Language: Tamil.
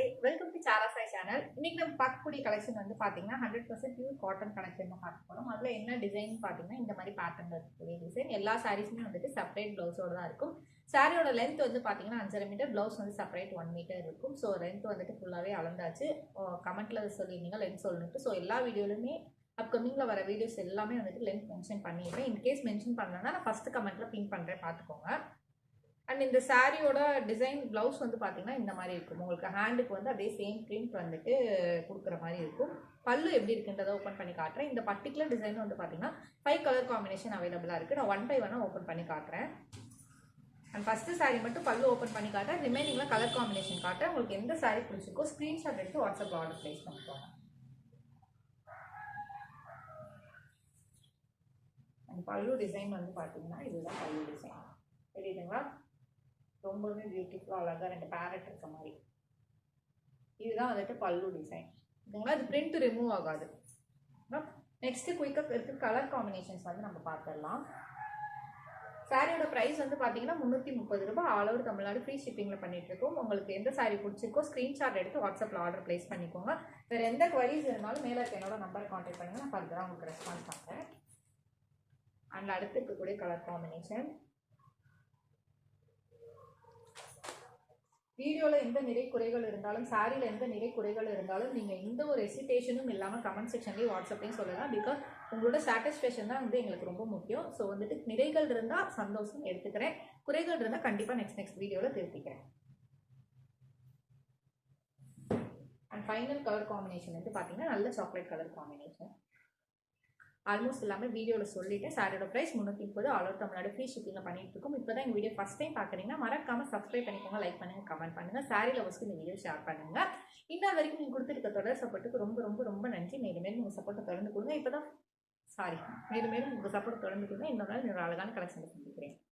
மக்களே, welcome to Sara Sai channel. இன்னைக்கு நம்ம பார்க்கக்கூடிய கலெக்ஷன் வந்து பார்த்தீங்கன்னா 100% பியூர் காட்டன் கலெக்ஷன் தான் பார்க்க போகிறோம். அதில் என்ன டிசைன் பார்த்தீங்கன்னா இந்த மாதிரி பேட்டர்ன் இருக்கக்கூடிய டிசைன். எல்லா சாரீஸுமே வந்துட்டு செப்பரேட் ப்ளவுஸோடு தான் இருக்கும். சாரியோட லென்த் வந்து பார்த்தீங்கன்னா 5.5 மீட்டர், ப்ளவுஸ் வந்து செப்பரேட் 1 மீட்டர் இருக்கும். ஸோ லென்த் வந்துட்டு ஃபுல்லாகவே அளந்தாச்சு. கமெண்ட்டில் சொல்லியிருந்தீங்க லென்த் சொல்லணுட்டு. ஸோ எல்லா வீடியோலுமே அப்கமிங்கில் வர வீடியோஸ் எல்லாமே வந்துட்டு லென்த் மென்ஷன் பண்ணிடுறேன். இன்கேஸ் மென்ஷன் பண்ணலன்னா நான் ஃபஸ்ட்டு கமெண்ட்டில் பின் பண்ணுறேன், பார்த்துக்கோங்க. அண்ட் இந்த சாரியோட டிசைன் ப்ளவுஸ் வந்து பார்த்தீங்கன்னா இந்த மாதிரி இருக்கும். உங்களுக்கு ஹேண்டுக்கு வந்து அதே சேம் பிரிண்ட் வந்துட்டு கொடுக்குற மாதிரி இருக்கும். பல்லு எப்படி இருக்குன்றதை ஓப்பன் பண்ணி காட்டுறேன். இந்த பர்டிகுலர் டிசைன் வந்து பார்த்தீங்கன்னா 5 கலர் காம்பினேஷன் அவைலபிளாக இருக்குது. நான் 1 by 1 ஓப்பன் பண்ணி காட்டுறேன். அண்ட் ஃபஸ்ட்டு சாரி மட்டும் பல்லு ஓப்பன் பண்ணி காட்டுறேன். ரிமைனிங்லாம் கலர் காம்பினேஷன் காட்டுறேன். உங்களுக்கு எந்த சாரி பிடிச்சிருக்கோ ஸ்க்ரீன்ஷாட் எடுத்து வாட்ஸ்அப் ஆர்டர் ப்ளேஸ் பண்ணிக்கோங்க. அண்ட் பல்லு டிசைன் வந்து பார்த்தீங்கன்னா இதுதான் பல்லு டிசைன். தெரியுதுங்களா? ரொம்பவே பியூட்டிஃபுல்லாக அழகாக 2 பேரட் இருக்க மாதிரி. இதுதான் வந்துட்டு பல்லு டிசைன். ஓகேங்களா? இது பிரிண்ட் ரிமூவ் ஆகாது. நெக்ஸ்ட்டு குயிக்காக இருக்க கலர் காம்பினேஷன்ஸ் வந்து நம்ம பார்த்துடலாம். சாரியோட ப்ரைஸ் வந்து பார்த்தீங்கன்னா 330 ரூபாய். ஆல் ஓவர் தமிழ்நாடு ஃப்ரீ ஷிப்பிங்கில் பண்ணிட்டு இருக்கோம். உங்களுக்கு எந்த சாரி பிடிச்சிருக்கோ ஸ்க்ரீன்ஷாட் எடுத்து வாட்ஸ்அப்பில் ஆர்டர் ப்ளேஸ் பண்ணிக்கோங்க. வேறு எந்த குவரிஸ் இருந்தாலும் மேலே இருக்க என்னோட நம்பரை கான்டாக்ட் பண்ணுங்கள். நான் ஃபர்தராக உங்களுக்கு ரெஸ்பான்ஸ் பண்ணுறேன். அண்ட் அடுத்து இருக்கக்கூடிய கலர் காம்பினேஷன். வீடியோவில் எந்த நிறை குறைகள் இருந்தாலும், சாரியில் எந்த நிறை குறைகள் இருந்தாலும் நீங்கள் எந்த ஒரு ஹெசிடேஷனும் இல்லாமல் கமெண்ட் செக்ஷன்லேயும் வாட்ஸ்அப்லேயும் சொல்லலாம். பிகாஸ் உங்களோட சாட்டிஸ்ஃபேக்ஷன் தான் வந்து எங்களுக்கு ரொம்ப முக்கியம். ஸோ வந்துட்டு நிறைகள் இருந்தால் சந்தோஷம் எடுத்துக்கிறேன், குறைகள் இருந்தால் கண்டிப்பாக நெக்ஸ்ட் வீடியோவில் திருத்திக்கிறேன். அண்ட் ஃபைனல் கலர் காம்பினேஷன் வந்து பார்த்தீங்கன்னா நல்ல சாக்லேட் கலர் காம்பினேஷன். ஆல்மோஸ்ட் எல்லாமே வீடியோவில் சொல்லிவிட்டு சாரியோட price 330. All over Tamil Nadu free ஷிப்பிங்கில் பண்ணிட்டு இருக்கோம். இப்போ தான் எங்கள் வீடியோ ஃபஸ்ட் டைம் பார்க்குறீங்கன்னா மறக்காமல் சப்ஸ்கிரைப் பண்ணிக்கோங்க, லைக் பண்ணுங்கள், கமெண்ட் பண்ணுங்கள், சாரி லவர்ஸ்க்கு இந்த வீடியோ ஷேர் பண்ணுங்கள். இன்னும் வரைக்கும் நீங்கள் கொடுத்துருக்க தொடர் சப்போர்ட்டுக்கு ரொம்ப ரொம்ப ரொம்ப நன்றி. மேலும் மேலும் உங்கள் சப்போர்ட்டை தொடர்ந்து கொடுங்க. மேலும் மேலும் உங்கள் சப்போர்ட் தொடர்ந்து கொடுங்க. இன்னொரு நாள் இன்னொரு அழகான கலெக்ஷன் சந்திக்கிறேன்.